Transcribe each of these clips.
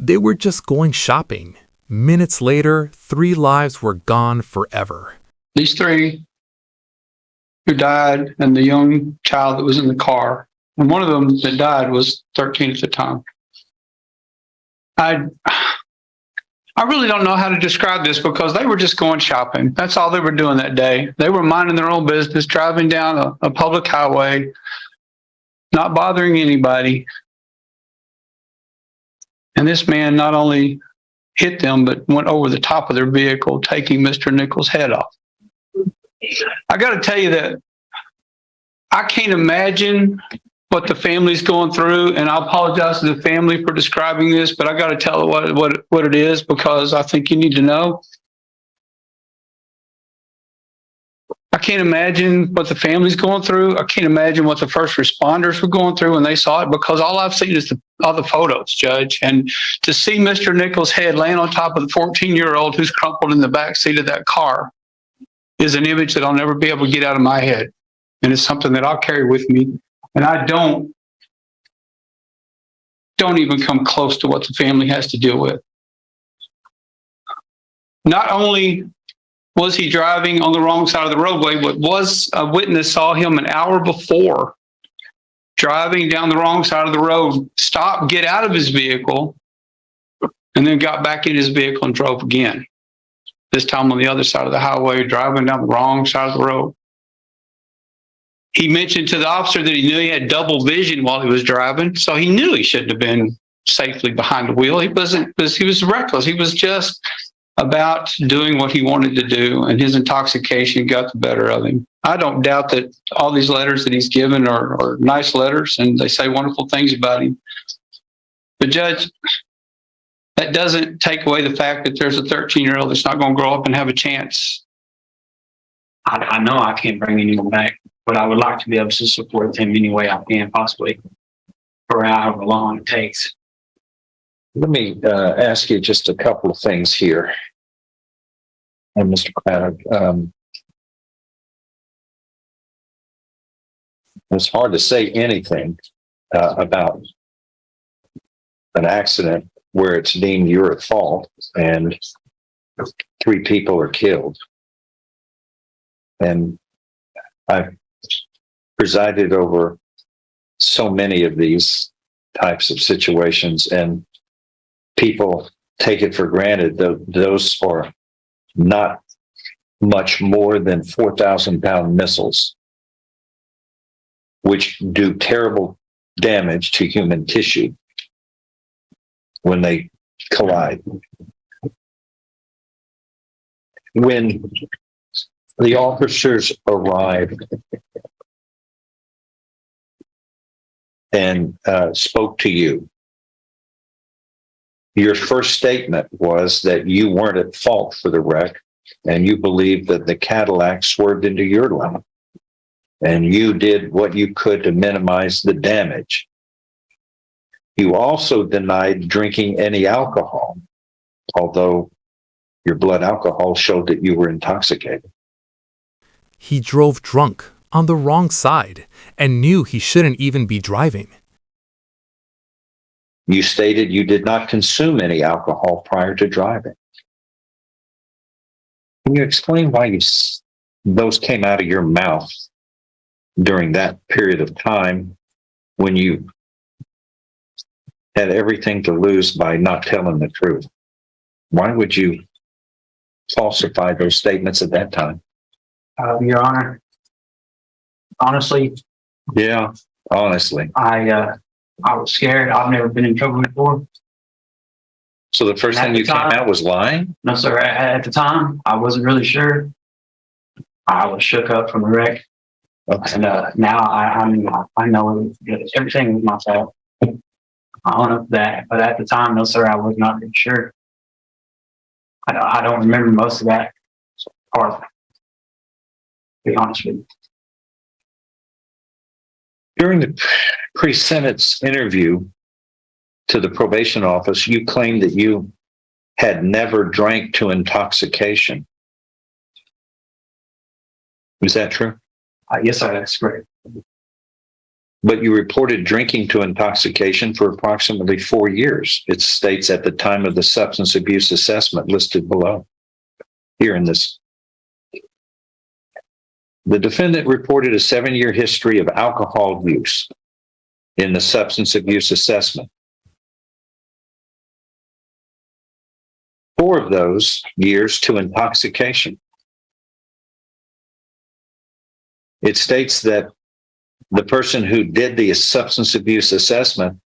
They were just going shopping. Minutes later, 3 lives were gone forever. These 3 who died and the young child that was in the car, and one of them that died was 13 at the time. I really don't know how to describe this because they were just going shopping. That's all they were doing that day. They were minding their own business, driving down a public highway, not bothering anybody. And this man not only hit them, but went over the top of their vehicle, taking Mr. Nichols' head off. I got to tell you that I can't imagine what the family's going through, and I apologize to the family for describing this, but I got to tell it what it is because I think you need to know. I can't imagine what the family's going through. I can't imagine what the first responders were going through when they saw it because all I've seen is all the photos, Judge. And to see Mr. Nichols' head laying on top of the 14-year-old who's crumpled in the back seat of that car is an image that I'll never be able to get out of my head. And it's something that I'll carry with me. And I don't even come close to what the family has to deal with. Not only was he driving on the wrong side of the roadway, but was a witness saw him an hour before driving down the wrong side of the road, stopped, get out of his vehicle, and then got back in his vehicle and drove again. This time on the other side of the highway, driving down the wrong side of the road. He mentioned to the officer that he knew he had double vision while he was driving, so he knew he shouldn't have been safely behind the wheel. He was reckless. He was just about doing what he wanted to do, and his intoxication got the better of him. I don't doubt that all these letters that he's given are nice letters, and they say wonderful things about him. But Judge, that doesn't take away the fact that there's a 13-year-old that's not going to grow up and have a chance. I know I can't bring anyone back, but I would like to be able to support him any way I can, possibly, for however long it takes. Let me ask you just a couple of things here. And Mr. Craddock, it's hard to say anything about an accident where it's deemed you're at fault and 3 people are killed. And I've presided over so many of these types of situations, and people take it for granted that those are not much more than 4,000-pound missiles, which do terrible damage to human tissue when they collide. When the officers arrived and spoke to you, your first statement was that you weren't at fault for the wreck, and you believed that the Cadillac swerved into your lane, and you did what you could to minimize the damage. You also denied drinking any alcohol, although your blood alcohol showed that you were intoxicated. He drove drunk on the wrong side and knew he shouldn't even be driving. You stated you did not consume any alcohol prior to driving. Can you explain why those came out of your mouth during that period of time when you had everything to lose by not telling the truth? Why would you falsify those statements at that time? Your Honor, honestly, Yeah, honestly. I was scared. I've never been in trouble before. So the first thing you came out was lying? No, sir. At the time, I wasn't really sure. I was shook up from the wreck. Okay. And now I know everything was my fault. I own up to that. But at the time, no, sir, I was not really sure. I don't remember most of that part, to be honest with you. During the pre-sentence interview to the probation office, you claimed that you had never drank to intoxication. Is that true? Yes, sir, that's correct. but you reported drinking to intoxication for approximately 4 years. It states at the time of the substance abuse assessment listed below. Here in this, the defendant reported a 7-year history of alcohol use in the substance abuse assessment. 4 of those years to intoxication. It states that the person who did the substance abuse assessment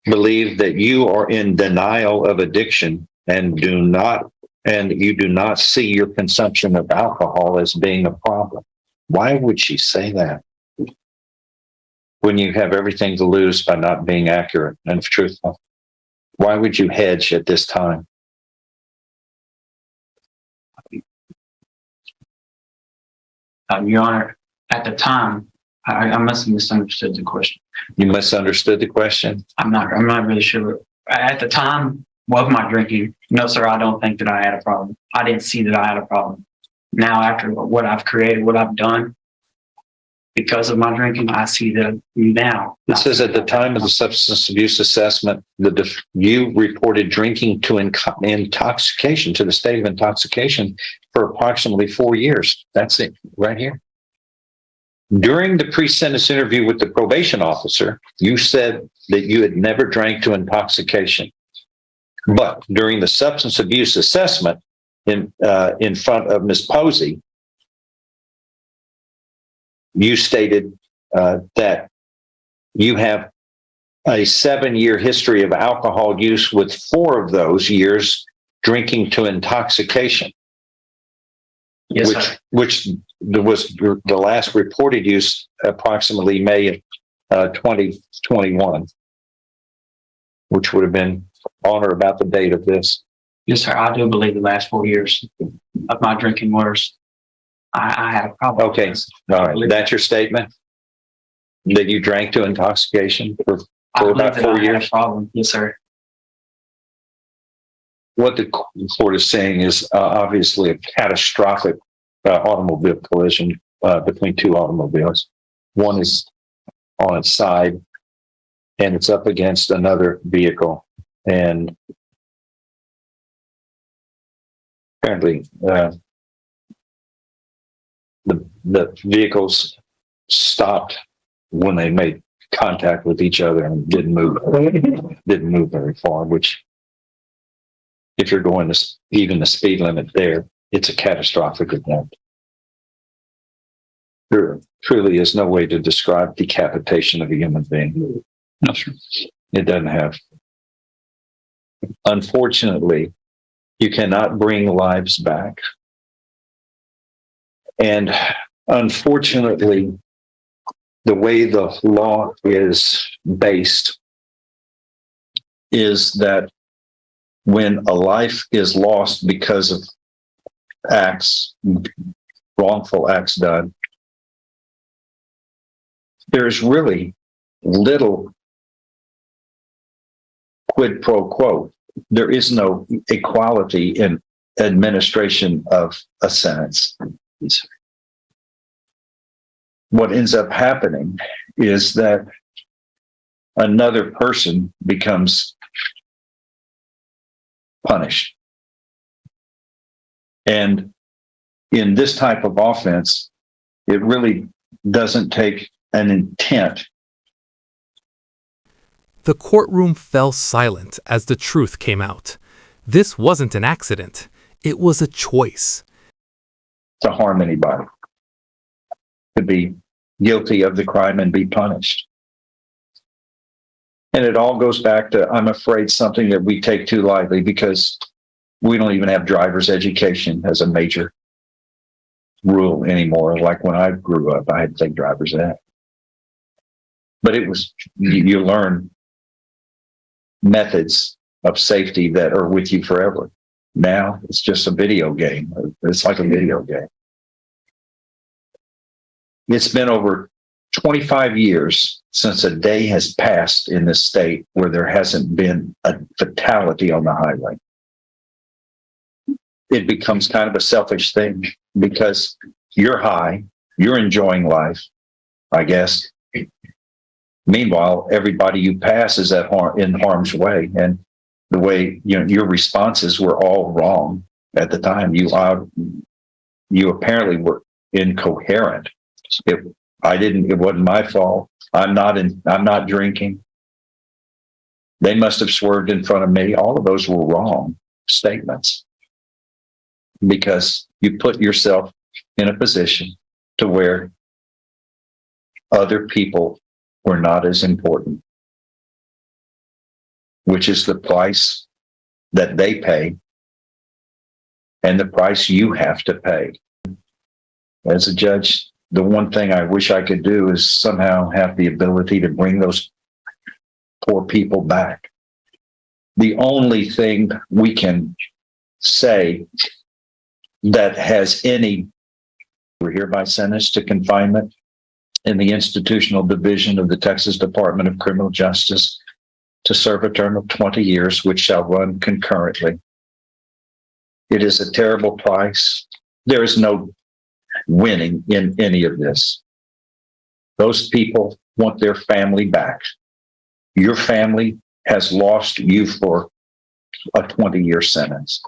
believed that you are in denial of addiction and you do not see your consumption of alcohol as being a problem. Why would she say that when you have everything to lose by not being accurate and truthful? Why would you hedge at this time? Your Honor, at the time, I must have misunderstood the question. You misunderstood the question? I'm not really sure. At the time of my drinking, no, sir, I don't think that I had a problem. I didn't see that I had a problem. Now, after what I've created, what I've done, because of my drinking, I see that now. It says at the time of the substance abuse assessment, you reported drinking to intoxication, to the state of intoxication for approximately 4 years. That's it right here. During the pre-sentence interview with the probation officer, you said that you had never drank to intoxication. But during the substance abuse assessment in front of Ms. Posey, you stated that you have a 7-year history of alcohol use, with 4 of those years drinking to intoxication. Yes, sir. Which was the last reported use approximately May 2021, which would have been on or about the date of this. Yes, sir. I do believe the last 4 years of my drinking was I had a problem. Okay, all right. That's your statement? That you drank to intoxication for about 4 years? Problem. Yes, sir. What the court is saying is obviously a catastrophic automobile collision between 2 automobiles. One is on its side and it's up against another vehicle. And apparently the vehicles stopped when they made contact with each other and didn't move very far, which, if you're going to even the speed limit there, it's a catastrophic event. There truly is no way to describe decapitation of a human being. No, sir. It doesn't have. Unfortunately, you cannot bring lives back. And unfortunately, the way the law is based is that when a life is lost because of wrongful acts done, there's really little quid pro quo. There is no equality in administration of a sentence. What ends up happening is that another person becomes punished. And in this type of offense, it really doesn't take an intent. The courtroom fell silent as the truth came out. This wasn't an accident. It was a choice. To harm anybody, to be guilty of the crime and be punished. And it all goes back to, I'm afraid, something that we take too lightly, because we don't even have driver's education as a major rule anymore. Like when I grew up, I had to take driver's ed. But it was, you learn methods of safety that are with you forever. Now it's just a video game. It's like a video game. It's been over 25 years since a day has passed in this state where there hasn't been a fatality on the highway. It becomes kind of a selfish thing because you're high, you're enjoying life, I guess, Meanwhile, everybody you pass is in harm's way, and the way your responses were all wrong at the time. You apparently were incoherent. It wasn't my fault. I'm not drinking. They must have swerved in front of me. All of those were wrong statements because you put yourself in a position to where other people were not as important, which is the price that they pay and the price you have to pay. As a judge, the one thing I wish I could do is somehow have the ability to bring those poor people back. The only thing we can say that has any, we're hereby sentenced to confinement in the institutional division of the Texas Department of Criminal Justice to serve a term of 20 years, which shall run concurrently. It is a terrible price. There is no winning in any of this. Those people want their family back. Your family has lost you for a 20-year sentence.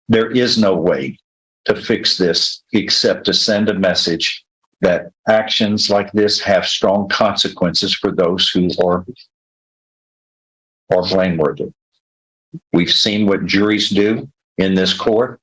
There is no way to fix this except to send a message that actions like this have strong consequences for those who are blameworthy. We've seen what juries do in this court,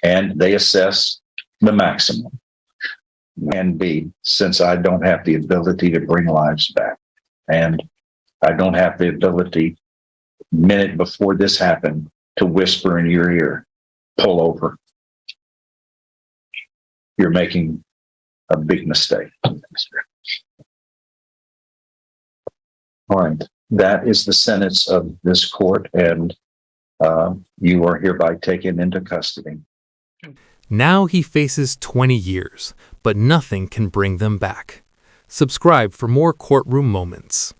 and they assess the maximum. And B, since I don't have the ability to bring lives back, and I don't have the ability, minute before this happened, to whisper in your ear, pull over. You're making a big mistake. All right. That is the sentence of this court, and you are hereby taken into custody. Now he faces 20 years, but nothing can bring them back. Subscribe for more courtroom moments.